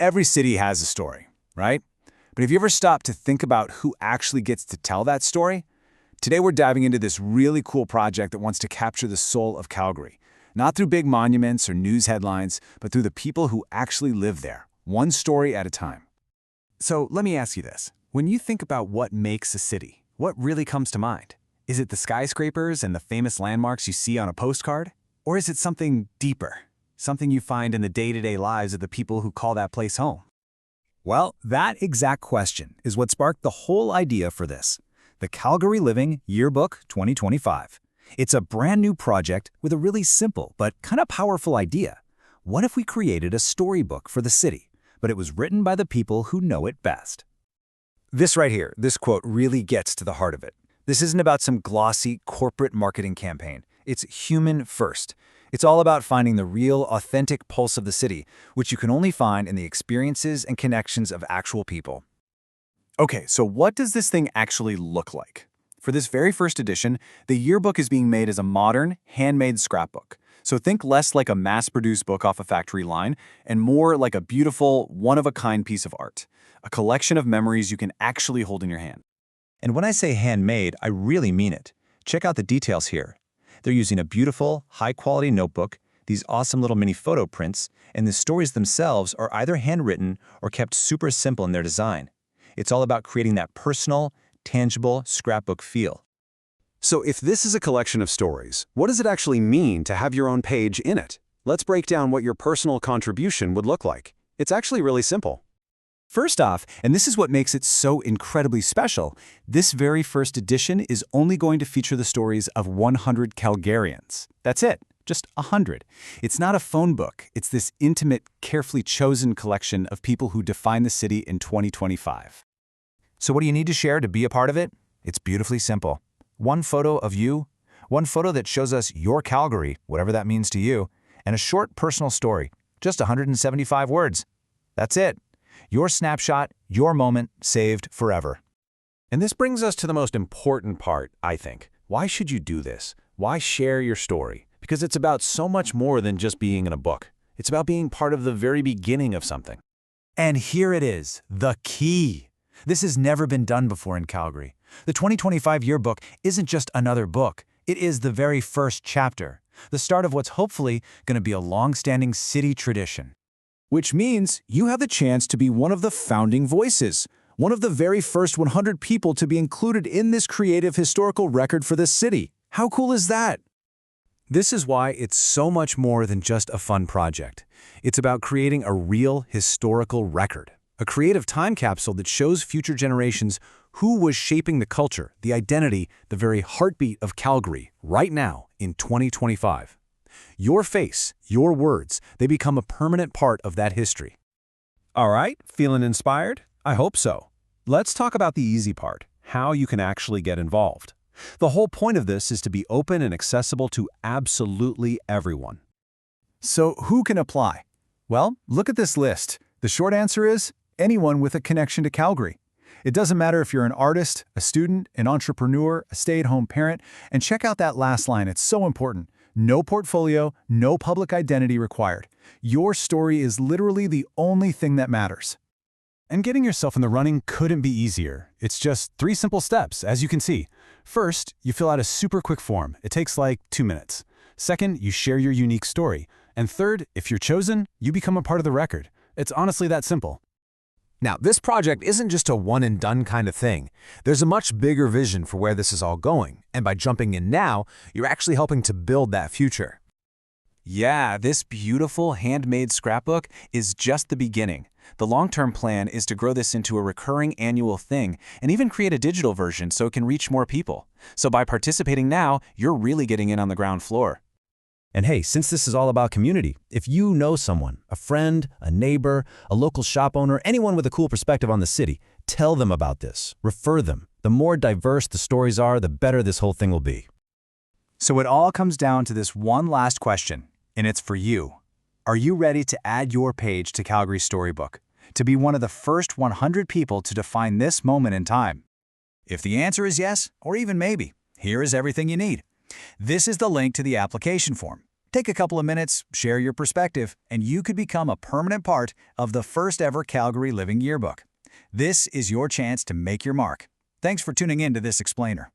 Every city has a story, right? But have you ever stopped to think about who actually gets to tell that story? Today we're diving into this really cool project that wants to capture the soul of Calgary. Not through big monuments or news headlines, but through the people who actually live there, one story at a time. So let me ask you this. When you think about what makes a city, what really comes to mind? Is it the skyscrapers and the famous landmarks you see on a postcard? Or is it something deeper? Something you find in the day-to-day lives of the people who call that place home? Well, that exact question is what sparked the whole idea for this, the Calgary Living Yearbook 2025. It's a brand new project with a really simple but kind of powerful idea. What if we created a storybook for the city, but it was written by the people who know it best? This right here, this quote really gets to the heart of it. This isn't about some glossy corporate marketing campaign. It's human first. It's all about finding the real, authentic pulse of the city, which you can only find in the experiences and connections of actual people. Okay, so what does this thing actually look like? For this very first edition, the yearbook is being made as a modern, handmade scrapbook. So think less like a mass-produced book off a factory line and more like a beautiful, one-of-a-kind piece of art, a collection of memories you can actually hold in your hand. And when I say handmade, I really mean it. Check out the details here. They're using a beautiful, high-quality notebook, these awesome little mini photo prints, and the stories themselves are either handwritten or kept super simple in their design. It's all about creating that personal, tangible scrapbook feel. So if this is a collection of stories, what does it actually mean to have your own page in it? Let's break down what your personal contribution would look like. It's actually really simple. First off, and this is what makes it so incredibly special, this very first edition is only going to feature the stories of 100 Calgarians. That's it, just 100. It's not a phone book. It's this intimate, carefully chosen collection of people who define the city in 2025. So what do you need to share to be a part of it? It's beautifully simple. One photo of you, one photo that shows us your Calgary, whatever that means to you, and a short personal story, just 175 words. That's it. Your snapshot, your moment, saved forever. And this brings us to the most important part, I think. Why should you do this? Why share your story? Because it's about so much more than just being in a book. It's about being part of the very beginning of something. And here it is, the key. This has never been done before in Calgary. The 2025 yearbook isn't just another book. It is the very first chapter, the start of what's hopefully going to be a long-standing city tradition. Which means you have the chance to be one of the founding voices, one of the very first 100 people to be included in this creative historical record for this city. How cool is that? This is why it's so much more than just a fun project. It's about creating a real historical record, a creative time capsule that shows future generations who was shaping the culture, the identity, the very heartbeat of Calgary right now in 2025. Your face, your words, they become a permanent part of that history. All right, feeling inspired? I hope so. Let's talk about the easy part, how you can actually get involved. The whole point of this is to be open and accessible to absolutely everyone. So who can apply? Well, look at this list. The short answer is anyone with a connection to Calgary. It doesn't matter if you're an artist, a student, an entrepreneur, a stay-at-home parent, and check out that last line, it's so important. No portfolio, no public identity required. Your story is literally the only thing that matters. And getting yourself in the running couldn't be easier. It's just 3 simple steps, as you can see. First, you fill out a super quick form. It takes like 2 minutes. Second, you share your unique story. And third, if you're chosen, you become a part of the record. It's honestly that simple. Now, this project isn't just a one-and-done kind of thing. There's a much bigger vision for where this is all going, and by jumping in now, you're actually helping to build that future. Yeah, this beautiful handmade scrapbook is just the beginning. The long-term plan is to grow this into a recurring annual thing and even create a digital version so it can reach more people. So by participating now, you're really getting in on the ground floor. And hey, since this is all about community, if you know someone, a friend, a neighbor, a local shop owner, anyone with a cool perspective on the city, tell them about this, refer them. The more diverse the stories are, the better this whole thing will be. So it all comes down to this one last question, and it's for you. Are you ready to add your page to Calgary's Storybook, to be one of the first 100 people to define this moment in time? If the answer is yes, or even maybe, here is everything you need. This is the link to the application form. Take a couple of minutes, share your perspective, and you could become a permanent part of the first ever Calgary Living Yearbook. This is your chance to make your mark. Thanks for tuning in to this explainer.